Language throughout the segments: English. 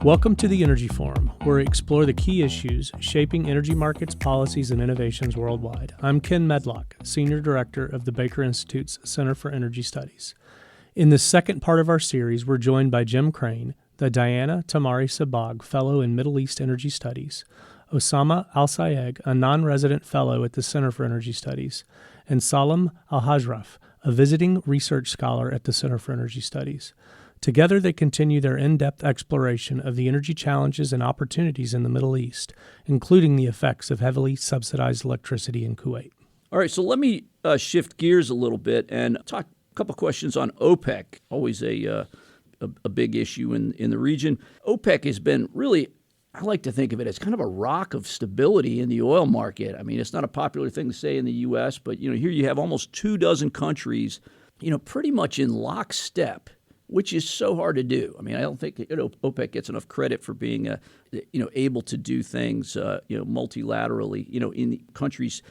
Welcome to the Energy Forum, where we explore the key issues shaping energy markets, policies, and innovations worldwide. I'm Ken Medlock, Senior Director of the Baker Institute's Center for Energy Studies. In the second part of our series, we're joined by Jim Krane, the Diana Tamari Sabag Fellow in Middle East Energy Studies, Osamah Alsayegh, a non-resident fellow at the Center for Energy Studies, and Salem Alhajraf, a visiting research scholar at the Center for Energy Studies. Together, they continue their in-depth exploration of the energy challenges and opportunities in the Middle East, including the effects of heavily subsidized electricity in Kuwait. All right, so let me shift gears a little bit and talk a couple questions on OPEC, always a big issue in the region. OPEC has been really, I like to think of it as kind of a rock of stability in the oil market. I mean, it's not a popular thing to say in the U.S., but here you have almost 24 countries, pretty much in lockstep, which is so hard to do. I mean, I don't think OPEC gets enough credit for being, able to do things, multilaterally, in the countries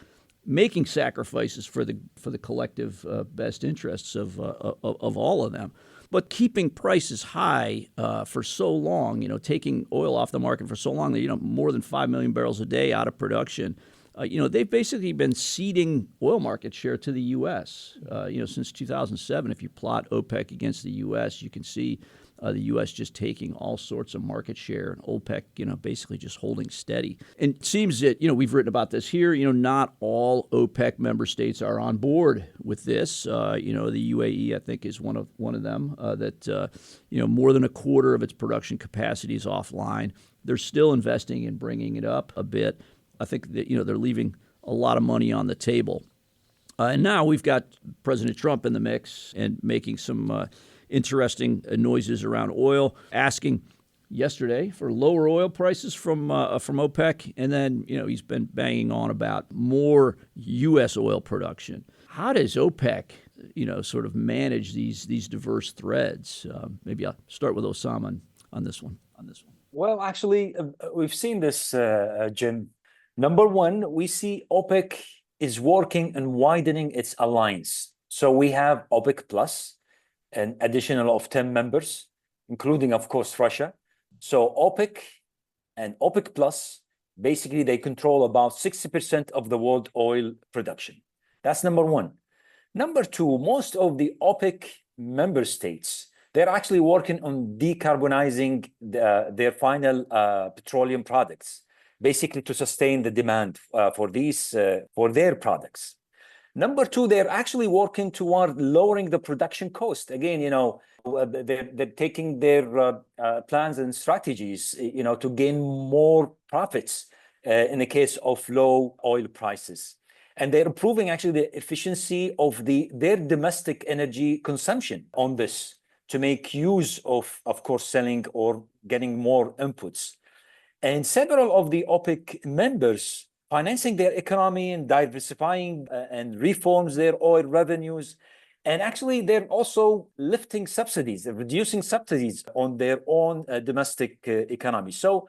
making sacrifices for the collective best interests of all of them. But keeping prices high for so long, taking oil off the market for so long that, more than 5 million barrels a day out of production, they've basically been ceding oil market share to the U.S., since 2007. If you plot OPEC against the U.S., you can see the U.S. just taking all sorts of market share and OPEC, basically just holding steady. And it seems that, we've written about this here, not all OPEC member states are on board with this. The UAE, I think, is one of them that, more than a quarter of its production capacity is offline. They're still investing in bringing it up a bit. I think that, they're leaving a lot of money on the table. And now we've got President Trump in the mix and making some interesting noises around oil, asking yesterday for lower oil prices from OPEC. And then, he's been banging on about more U.S. oil production. How does OPEC, sort of manage these diverse threads? Maybe I'll start with Osamah on this one. Well, actually, we've seen this, Jim. Number one, we see OPEC is working and widening its alliance. So we have OPEC Plus, an additional of 10 members, including, of course, Russia. So OPEC and OPEC Plus, basically, they control about 60% of the world oil production. That's number one. Number two, most of the OPEC member states, they're actually working on decarbonizing their final petroleum products, basically to sustain the demand for their products. Number two, they're actually working toward lowering the production cost. Again, they're taking their plans and strategies, to gain more profits in the case of low oil prices. And they're improving actually the efficiency of their domestic energy consumption on this to make use of course, selling or getting more inputs. And several of the OPEC members financing their economy and diversifying and reforms their oil revenues. And actually, they're also lifting subsidies, they're reducing subsidies on their own domestic economy. So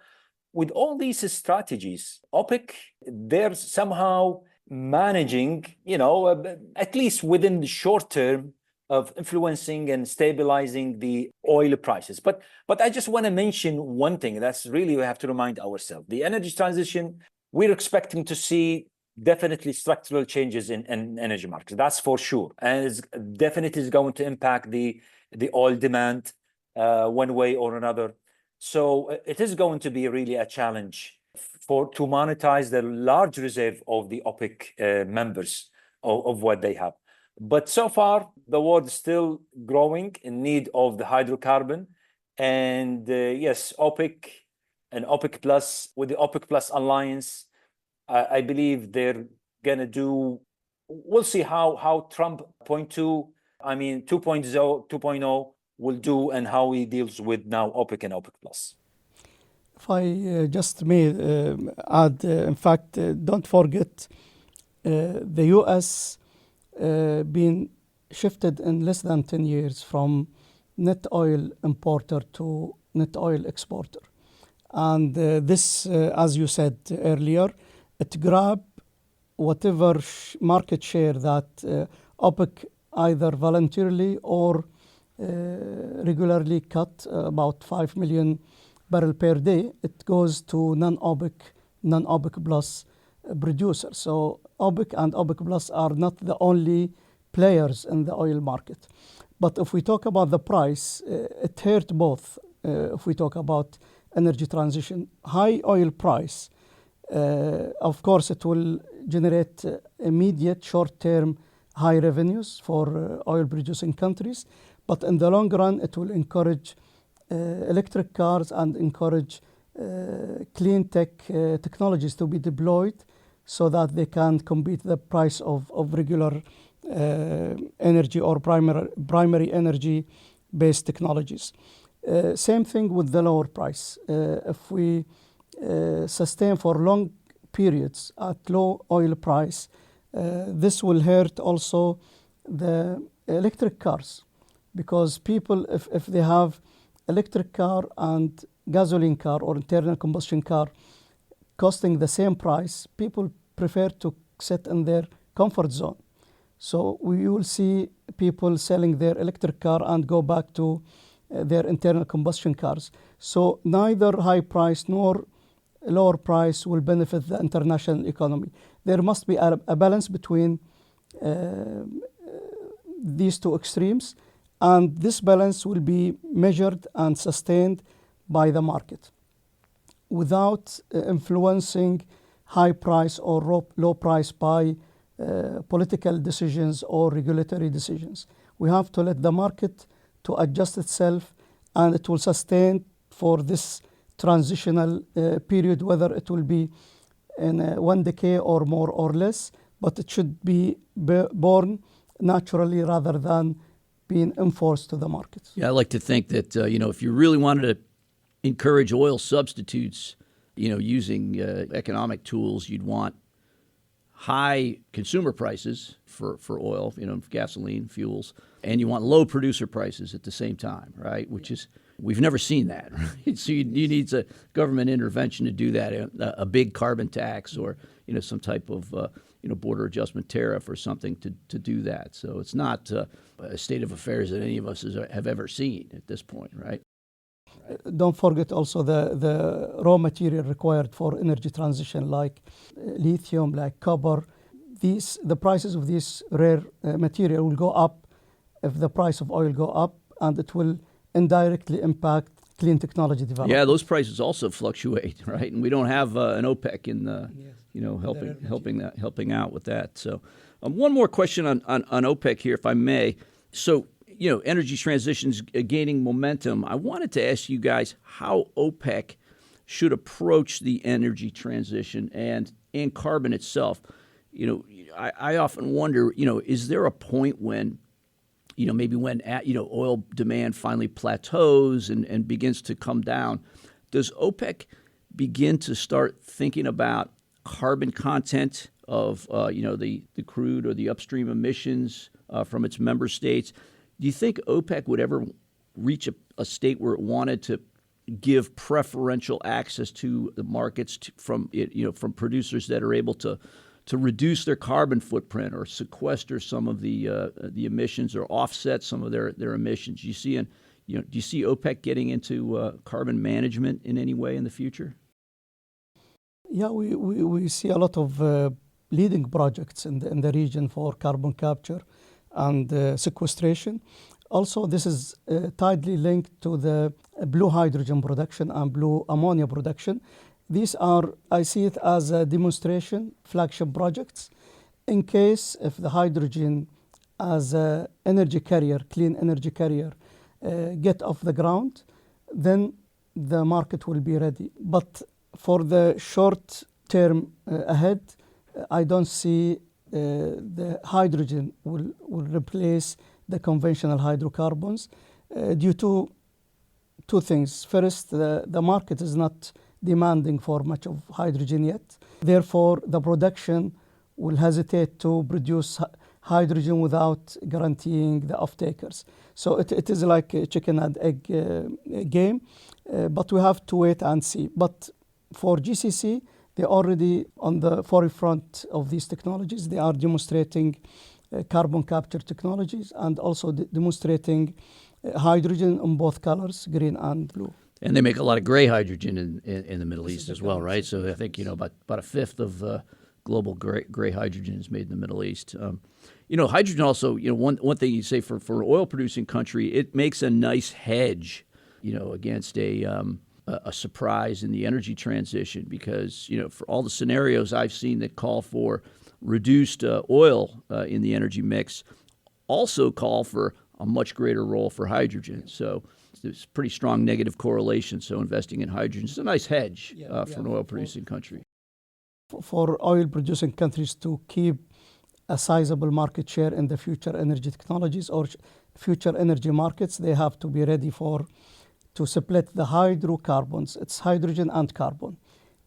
with all these strategies, OPEC, they're somehow managing, at least within the short term, of influencing and stabilizing the oil prices. But I just want to mention one thing that's really we have to remind ourselves. The energy transition, we're expecting to see definitely structural changes in energy markets. That's for sure. And it's definitely is going to impact the oil demand one way or another. So it is going to be really a challenge to monetize the large reserve of the OPEC members of what they have. But so far, the world is still growing in need of the hydrocarbon. And yes, OPEC and OPEC Plus, with the OPEC Plus alliance, I believe they're going to do, we'll see how Trump 2.0 will do and how he deals with now OPEC and OPEC Plus. If I just may add, in fact, don't forget the U.S. Been shifted in less than 10 years from net oil importer to net oil exporter. And this, as you said earlier, it grabbed whatever market share that OPEC either voluntarily or regularly cut, about 5 million barrel per day, it goes to non-OPEC plus producers. So OPEC and OPEC plus are not the only players in the oil market. But if we talk about the price, it hurt both. If we talk about energy transition, high oil price, of course, it will generate immediate short-term high revenues for oil-producing countries. But in the long run, it will encourage electric cars and encourage clean tech technologies to be deployed so that they can compete the price of regular energy or primary energy-based technologies. Same thing with the lower price. If we sustain for long periods at low oil price, this will hurt also the electric cars, because people, if they have electric car and gasoline car or internal combustion car costing the same price, people prefer to sit in their comfort zone. So we will see people selling their electric car and go back to their internal combustion cars. So neither high price nor lower price will benefit the international economy. There must be a balance between these two extremes, and this balance will be measured and sustained by the market without influencing high price or low price by political decisions or regulatory decisions. We have to let the market to adjust itself, and it will sustain for this transitional period, whether it will be in 1 decade or more or less, but it should be born naturally rather than being enforced to the market. Yeah, I like to think that, if you really wanted to encourage oil substitutes, using economic tools, you'd want high consumer prices for oil, gasoline, fuels, and you want low producer prices at the same time, right? Which is, we've never seen that, right? So you need a government intervention to do that, a big carbon tax or, some type of, border adjustment tariff or something to do that. So it's not a state of affairs that any of us have ever seen at this point, right? Don't forget also the raw material required for energy transition, like lithium, like copper. The prices of these rare material will go up if the price of oil go up, and it will indirectly impact clean technology development. Yeah, those prices also fluctuate, right? And we don't have an OPEC in the, helping out with that. So, one more question on OPEC here, if I may. So, energy transition's gaining momentum. I wanted to ask you guys how OPEC should approach the energy transition and carbon itself. I often wonder, is there a point when, maybe when oil demand finally plateaus and begins to come down, does OPEC begin to start thinking about carbon content of the crude or the upstream emissions from its member states? Do you think OPEC would ever reach a state where it wanted to give preferential access to the markets from producers that are able to reduce their carbon footprint or sequester some of the emissions or offset some of their emissions? Do you see OPEC getting into carbon management in any way in the future? Yeah, we see a lot of leading projects in the region for carbon capture and sequestration. Also, this is tightly linked to the blue hydrogen production and blue ammonia production. These are, I see it as a demonstration flagship projects in case if the hydrogen as an energy carrier, clean energy carrier, get off the ground, then the market will be ready. But for the short term ahead, I don't see the hydrogen will replace the conventional hydrocarbons due to two things. First, the market is not demanding for much of hydrogen yet. Therefore, the production will hesitate to produce hydrogen without guaranteeing the off-takers. So it is like a chicken and egg game, but we have to wait and see. But for GCC, they're already on the forefront of these technologies. They are demonstrating carbon capture technologies and also demonstrating hydrogen in both colors, green and blue. And they make a lot of gray hydrogen in the Middle East as well, right? So I think, about a fifth of global gray hydrogen is made in the Middle East. Hydrogen also, one thing you say for an oil-producing country, it makes a nice hedge, against a surprise in the energy transition because, for all the scenarios I've seen that call for reduced oil in the energy mix also call for a much greater role for hydrogen. So there's pretty strong negative correlation. So investing in hydrogen is a nice hedge for an oil-producing country. For oil-producing countries to keep a sizable market share in the future energy technologies or future energy markets, they have to be ready to split the hydrocarbons. It's hydrogen and carbon.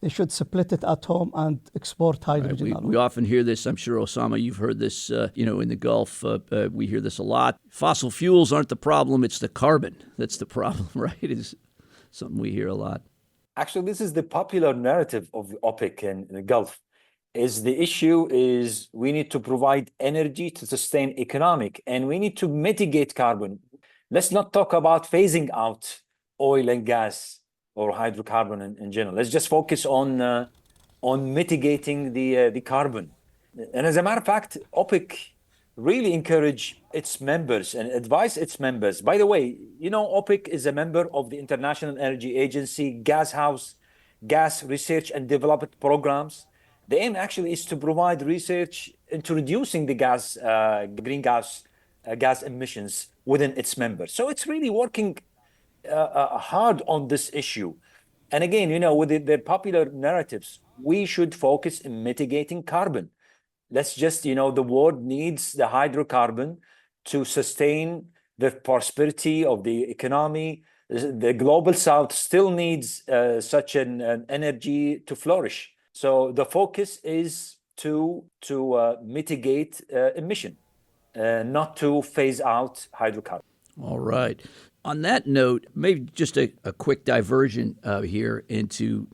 They should split it at home and export hydrogen. Right. We often hear this. I'm sure, Osamah, you've heard this, in the Gulf. We hear this a lot. Fossil fuels aren't the problem. It's the carbon that's the problem, right? It's something we hear a lot. Actually, this is the popular narrative of OPEC in the Gulf. The issue is we need to provide energy to sustain economic, and we need to mitigate carbon. Let's not talk about phasing out oil and gas or hydrocarbon in general. Let's just focus on mitigating the carbon. And as a matter of fact, OPEC really encourage its members and advise its members. By the way, OPEC is a member of the International Energy Agency, Gas House, Gas Research and Development Programs. The aim actually is to provide research into reducing the greenhouse gas emissions within its members. So it's really working hard on this issue. And again, with their popular narratives, we should focus in mitigating carbon. Let's just, the world needs the hydrocarbon to sustain the prosperity of the economy. The global south still needs such an energy to flourish. So the focus is to mitigate emission, not to phase out hydrocarbon. All right. On that note, maybe just a quick diversion here into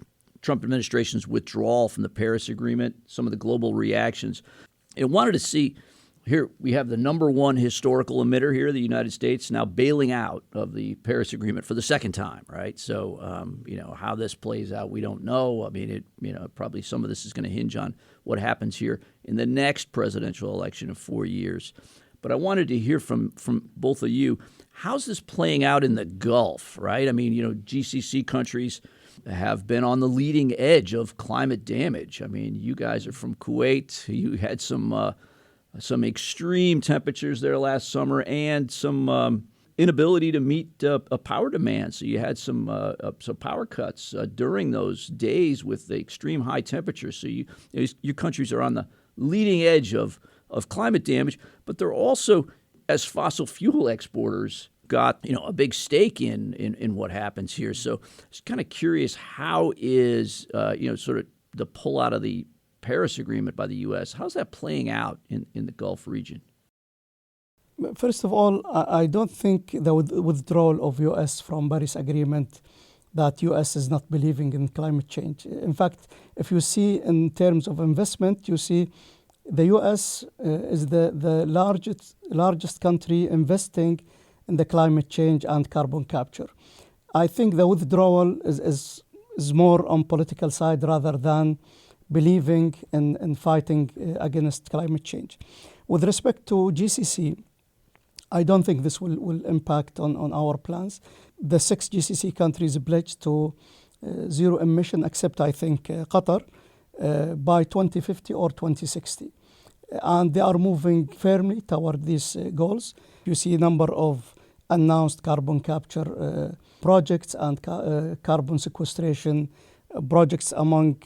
Trump administration's withdrawal from the Paris Agreement, some of the global reactions. I wanted to see, here we have the number one historical emitter here, the United States, now bailing out of the Paris Agreement for the second time, right? So, how this plays out, we don't know. I mean, probably some of this is going to hinge on what happens here in the next presidential election of 4 years. But I wanted to hear from both of you, how's this playing out in the Gulf, right? I mean, GCC countries have been on the leading edge of climate damage. I mean, you guys are from Kuwait. You had some extreme temperatures there last summer and some inability to meet a power demand. So you had some power cuts during those days with the extreme high temperatures. So your countries are on the leading edge of climate damage, but they're also, as fossil fuel exporters, got a big stake in what happens here. So just kind of curious, how is sort of the pullout of the Paris Agreement by the U.S., how's that playing out in the Gulf region? First of all, I don't think the withdrawal of U.S. from Paris Agreement, that U.S. is not believing in climate change. In fact, if you see in terms of investment, you see the U.S. is the largest country investing in the climate change and carbon capture. I think the withdrawal is more on political side rather than believing in fighting against climate change. With respect to GCC, I don't think this will impact on our plans. The 6 GCC countries pledged to zero emission, except I think Qatar, by 2050 or 2060. And they are moving firmly toward these goals. You see a number of announced carbon capture projects and carbon sequestration projects among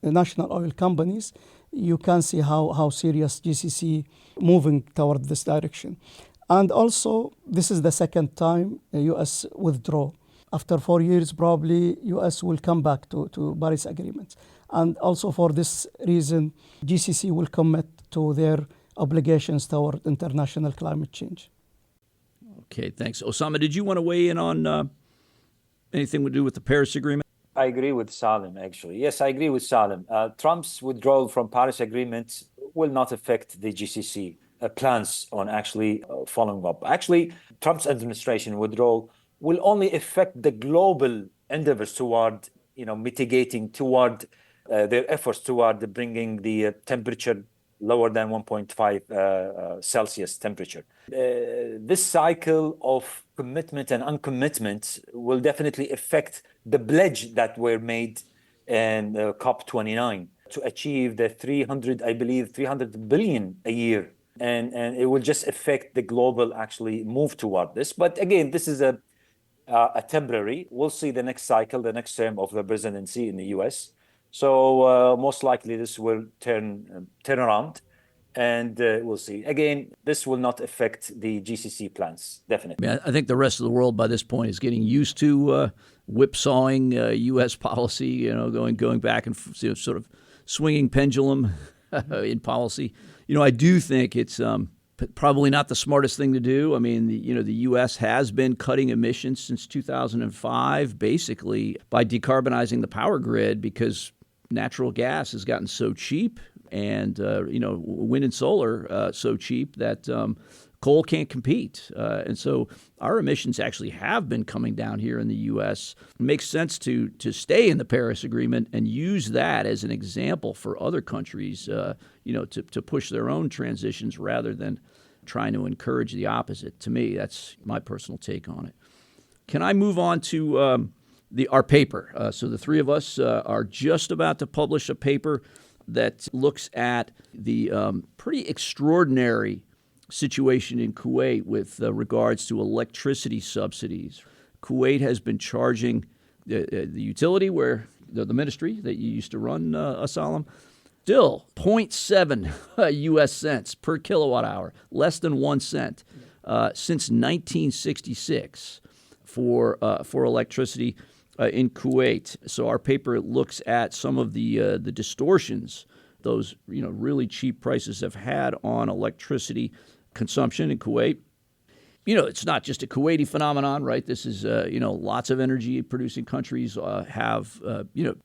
national oil companies. You can see how serious GCC moving toward this direction. And also, this is the second time the U.S. withdraw. After 4 years, probably U.S. will come back to Paris Agreement. And also for this reason, GCC will commit to their obligations toward international climate change. Okay, thanks. Osamah, did you want to weigh in on anything to do with the Paris Agreement? I agree with Salem, actually. Yes, I agree with Salem. Trump's withdrawal from Paris Agreement will not affect the GCC plans on actually following up. Actually, Trump's administration withdrawal will only affect the global endeavors toward, mitigating toward their efforts toward bringing the temperature lower than 1.5 Celsius temperature. This cycle of commitment and uncommitment will definitely affect the pledge that were made in COP29 to achieve the 300 billion a year. And it will just affect the global actually move toward this. But again, this is a temporary. We'll see the next cycle, the next term of the presidency in the US. So most likely this will turn around, and we'll see. Again, this will not affect the GCC plans, definitely. I think the rest of the world by this point is getting used to whipsawing U.S. policy, going back and sort of swinging pendulum in policy. I do think it's probably not the smartest thing to do. I mean, the U.S. has been cutting emissions since 2005, basically by decarbonizing the power grid, because natural gas has gotten so cheap, and wind and solar so cheap that coal can't compete. And so our emissions actually have been coming down here in the U.S. It makes sense to stay in the Paris Agreement and use that as an example for other countries, to push their own transitions rather than trying to encourage the opposite. To me, that's my personal take on it. Can I move on to our paper? So the three of us are just about to publish a paper that looks at the pretty extraordinary situation in Kuwait with regards to electricity subsidies. Kuwait has been charging the utility, where the ministry that you used to run, Salem, still 0.7 U.S. cents per kilowatt hour, less than 1 cent, since 1966 for electricity in Kuwait. So our paper looks at some of the distortions those really cheap prices have had on electricity consumption in Kuwait. It's not just a Kuwaiti phenomenon, right? This is lots of energy producing countries have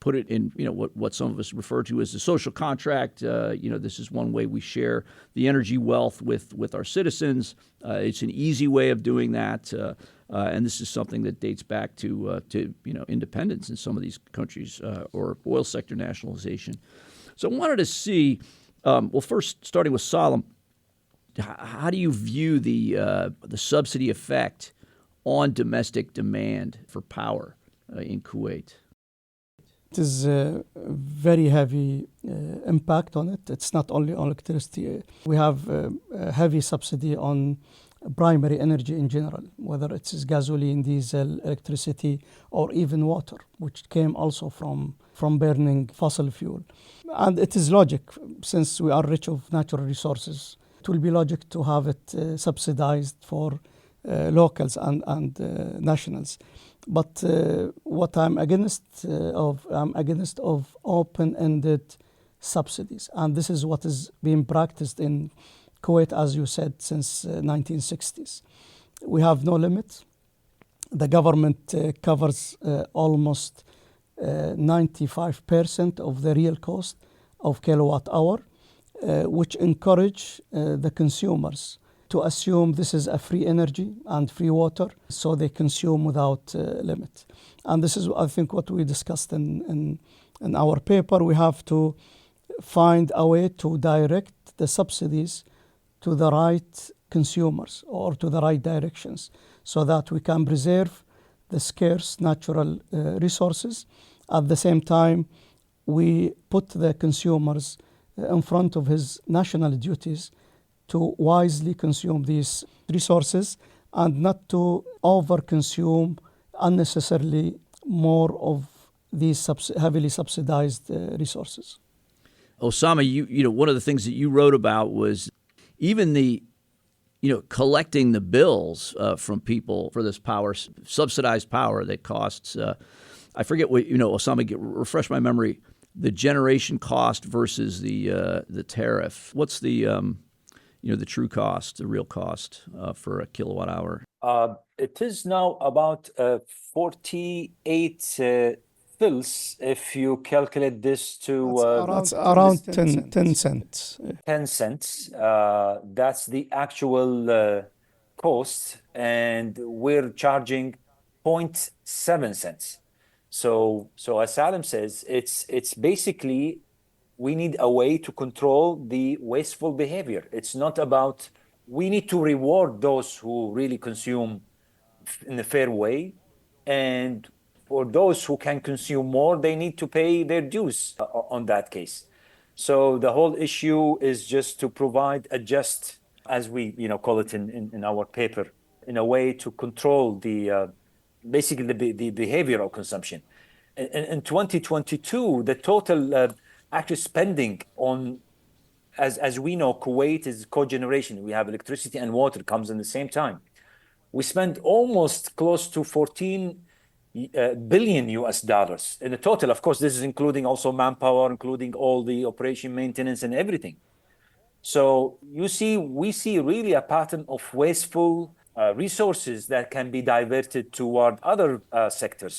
put it in what some of us refer to as the social contract. This is one way we share the energy wealth with our citizens. It's an easy way of doing that. And this is something that dates back to independence in some of these countries, or oil sector nationalization. So I wanted to see, first starting with Salem, how do you view the subsidy effect on domestic demand for power in Kuwait? It is a very heavy impact on it. It's not only on electricity. We have a heavy subsidy on primary energy in general, whether it's gasoline, diesel, electricity, or even water, which came also from burning fossil fuel. And it is logic, since we are rich of natural resources. It will be logic to have it subsidized for locals and nationals. But what I'm against of open-ended subsidies, and this is what is being practiced in Kuwait, as you said, since 1960s. We have no limit. The government covers almost 95% of the real cost of kilowatt hour, which encourage the consumers to assume this is a free energy and free water, so they consume without limit. And this is, I think, what we discussed in our paper. We have to find a way to direct the subsidies to the right consumers or to the right directions, so that we can preserve the scarce natural resources. At the same time, we put the consumers in front of his national duties to wisely consume these resources and not to overconsume unnecessarily more of these heavily subsidized resources. Osamah, you one of the things that you wrote about was even the collecting the bills from people for this power, subsidized power that costs. I forget what Osamah. Refresh my memory. The generation cost versus the tariff. What's the the true cost, the real cost for a kilowatt hour? It is now about 48 fils if you calculate this to... That's around 10 cents. 10 cents. That's the actual cost. And we're charging 0.7 cents. So as Salem says, it's basically we need a way to control the wasteful behavior. It's not about we need to reward those who really consume in a fair way, and for those who can consume more, they need to pay their dues on that case. So the whole issue is just to provide a just, as we call it in our paper, in a way to control the basically the behavior of consumption. In 2022, the total actual spending on, as we know, Kuwait is cogeneration. We have electricity and water comes in the same time. We spend almost close to 14 billion US dollars in the total. Of course, this is including also manpower, including all the operation maintenance and everything. So we see really a pattern of wasteful resources that can be diverted toward other sectors,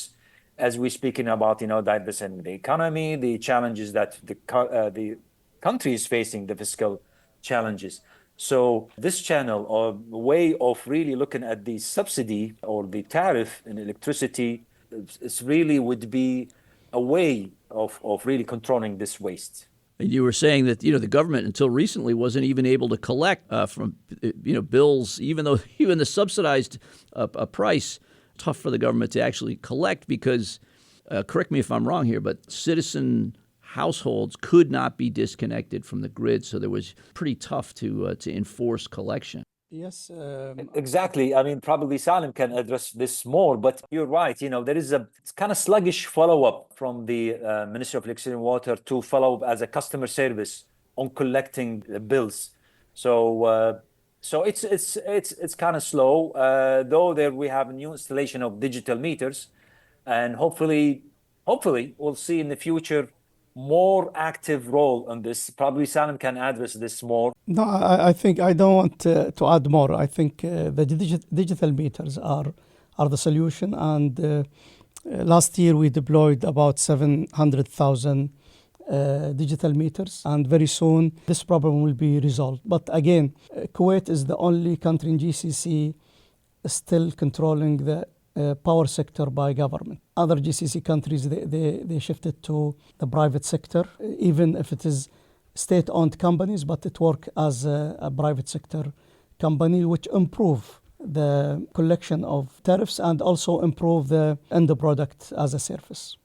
as we're speaking about, diversifying the economy, the challenges that the country is facing, the fiscal challenges. So this channel or way of really looking at the subsidy or the tariff in electricity, it really would be a way of really controlling this waste. And you were saying that the government until recently wasn't even able to collect from bills, even the subsidized price, tough for the government to actually collect because, correct me if I'm wrong here, but citizen households could not be disconnected from the grid, so it was pretty tough to enforce collection. Yes. Exactly. I mean, probably Salem can address this more, but you're right. There is it's kind of sluggish follow-up from the Ministry of Electricity and Water to follow up as a customer service on collecting the bills. So it's kind of slow. Though there we have a new installation of digital meters, and hopefully we'll see in the future more active role on this. Probably Salem can address this more. No, I think I don't want to add more. I think the digital meters are the solution. And last year we deployed about 700,000 digital meters, and very soon this problem will be resolved. But again, Kuwait is the only country in GCC still controlling the power sector by government. Other GCC countries, they shifted to the private sector, even if it is state-owned companies, but it works as a private sector company, which improve the collection of tariffs and also improve the end product as a service.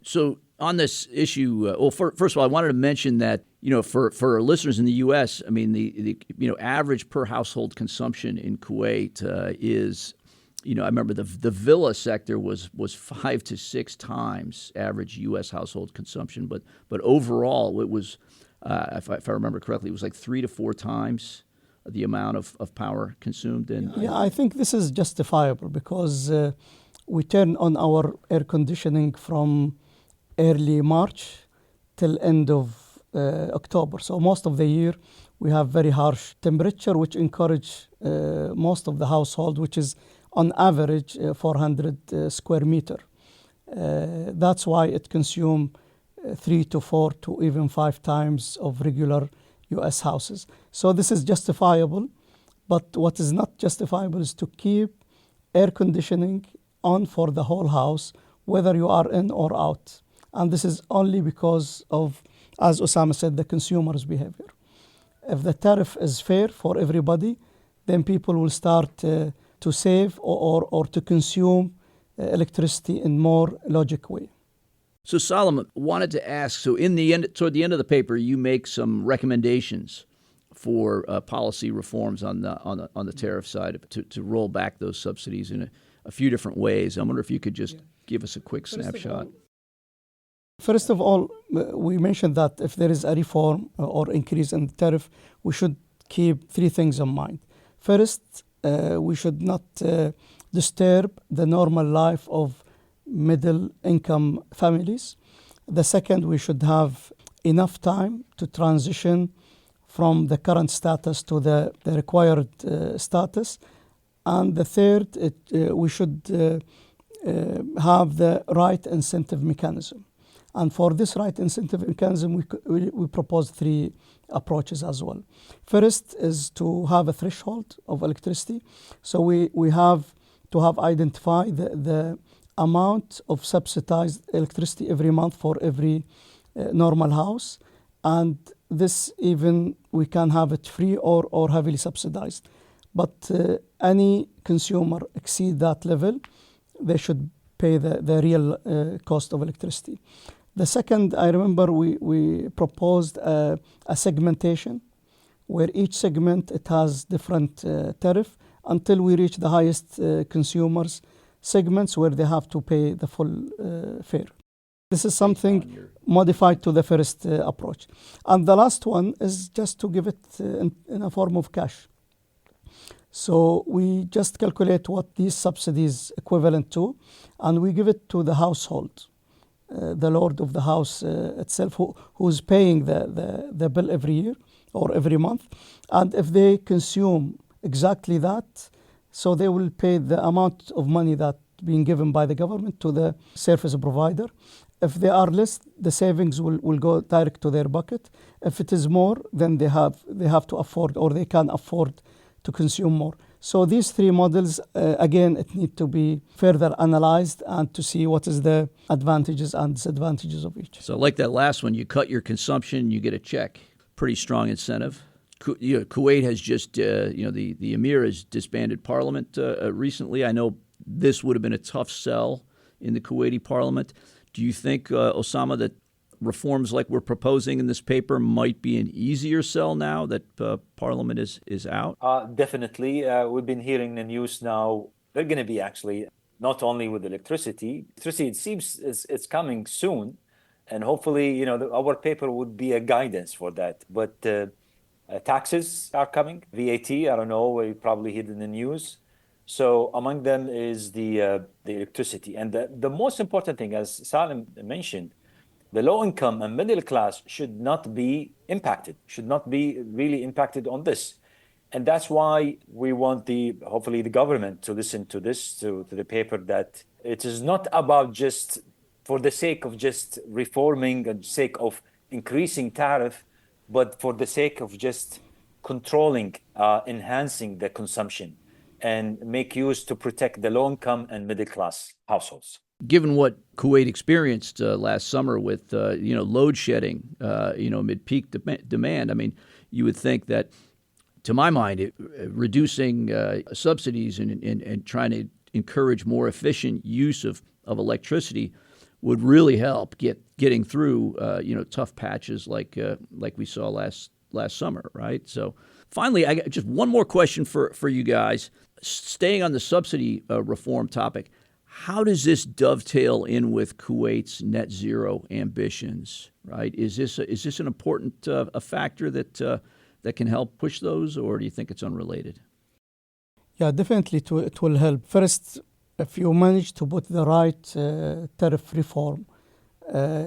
So on this issue, first of all, I wanted to mention that for our listeners in the U.S., I mean the average per household consumption in Kuwait is. I remember the villa sector was 5 to 6 times average U.S. household consumption, but overall it was, if I remember correctly, it was like 3 to 4 times the amount of power consumed. Yeah, I think this is justifiable because we turn on our air conditioning from early March till end of October. So most of the year we have very harsh temperature, which encourage most of the household, which is on average 400 square meter. That's why it consumes 3 to 4 to even 5 times of regular US houses. So this is justifiable, but what is not justifiable is to keep air conditioning on for the whole house, whether you are in or out. And this is only because of, as Osamah said, the consumer's behavior. If the tariff is fair for everybody, then people will start to save or to consume electricity in more logical way. So Salem, wanted to ask, so toward the end of the paper, you make some recommendations for policy reforms on the tariff side to roll back those subsidies in a few different ways. I wonder if you could just give us a quick snapshot. First of all, we mentioned that if there is a reform or increase in the tariff, we should keep 3 things in mind. First, we should not disturb the normal life of middle-income families. The second, we should have enough time to transition from the current status to the required status. And the third, we should have the right incentive mechanism. And for this right incentive mechanism, we propose 3 approaches as well. First is to have a threshold of electricity. So we have to have identified the amount of subsidized electricity every month for every normal house. And this even we can have it free or heavily subsidized. But any consumer exceed that level, they should pay the real cost of electricity. The second, I remember we proposed a segmentation where each segment, it has different tariff until we reach the highest consumers segments where they have to pay the full fare. This is something modified to the first approach. And the last one is just to give it in a form of cash. So we just calculate what these subsidies equivalent to, and we give it to the household, the lord of the house itself, who's paying the bill every year or every month. And if they consume exactly that, so they will pay the amount of money that being given by the government to the service provider. If they are less, the savings will go direct to their bucket. If it is more, then they have to afford, or they can afford to consume more. So these three models, again, it need to be further analyzed and to see what is the advantages and disadvantages of each. So like that last one, you cut your consumption, you get a check. Pretty strong incentive. Kuwait has just, the emir has disbanded parliament recently. I know this would have been a tough sell in the Kuwaiti parliament. Do you think, Osamah, that reforms like we're proposing in this paper might be an easier sell now that parliament is out? Definitely. We've been hearing the news now. They're going to be actually not only with electricity. Electricity, it seems, it's coming soon. And hopefully, our paper would be a guidance for that. But taxes are coming. VAT, I don't know, we probably heard in the news. So among them is the electricity. And the most important thing, as Salem mentioned, the low income and middle class should not be impacted, should not be really impacted on this. And that's why we want hopefully the government to listen to this, to the paper, that it is not about just for the sake of just reforming and sake of increasing tariff, but for the sake of just controlling, enhancing the consumption and make use to protect the low income and middle class households. Given what Kuwait experienced last summer with load shedding, amid peak demand, I mean, you would think that, to my mind, reducing subsidies and trying to encourage more efficient use of electricity would really help getting through tough patches like we saw last summer, right? So finally, I got just one more question for you guys. Staying on the subsidy reform topic, how does this dovetail in with Kuwait's net zero ambitions? Right? Is this an important a factor that can help push those, or do you think it's unrelated? Yeah, definitely it will help. First, if you manage to put the right tariff reform,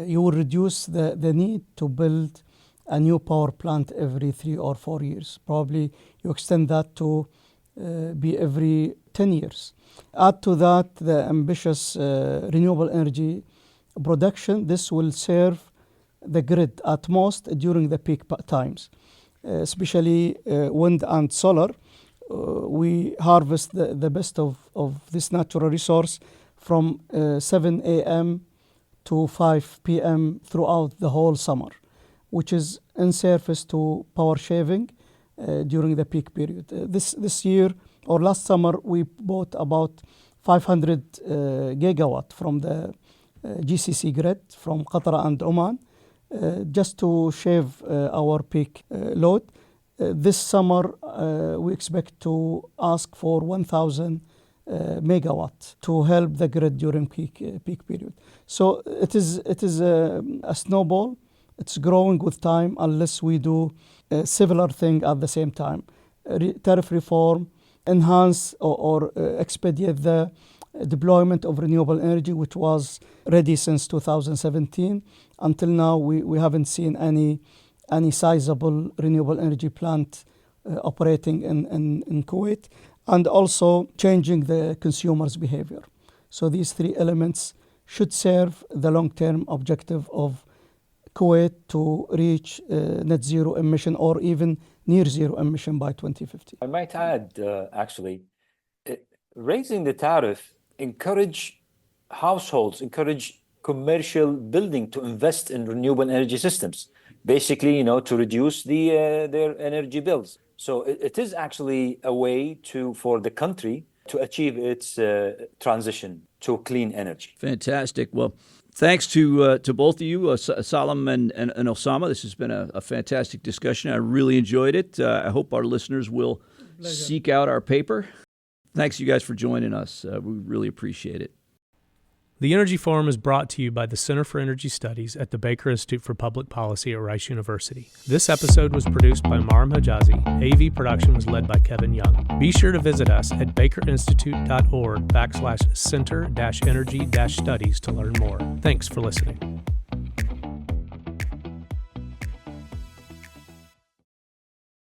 you will reduce the need to build a new power plant every 3 or 4 years. Probably you extend that to be every 10 years. Add to that the ambitious renewable energy production. This will serve the grid at most during the peak times, especially wind and solar. We harvest the best of this natural resource from 7 a.m. to 5 p.m. throughout the whole summer, which is in service to power shaving during the peak period. This year or last summer, we bought about 500 gigawatt from the GCC grid from Qatar and Oman just to shave our peak load. This summer, we expect to ask for 1,000 megawatt to help the grid during peak period. So it is a snowball. It's growing with time unless we do a similar thing at the same time. Tariff reform, enhance or expedite the deployment of renewable energy, which was ready since 2017. Until now, we haven't seen any sizable renewable energy plant operating in Kuwait, and also changing the consumer's behavior. So these three elements should serve the long-term objective of Kuwait to reach net zero emission or even near zero emission by 2050. I might add, actually, raising the tariff encourage households, encourage commercial building to invest in renewable energy systems, basically, to reduce their energy bills. So it is actually a way for the country to achieve its transition to clean energy. Fantastic. Well, thanks to both of you, Salem and Osamah. This has been a fantastic discussion. I really enjoyed it. I hope our listeners will seek out our paper. Thanks, you guys, for joining us. We really appreciate it. The Energy Forum is brought to you by the Center for Energy Studies at the Baker Institute for Public Policy at Rice University. This episode was produced by Maram Hijazi. AV production was led by Kevin Young. Be sure to visit us at bakerinstitute.org/center-energy-studies to learn more. Thanks for listening.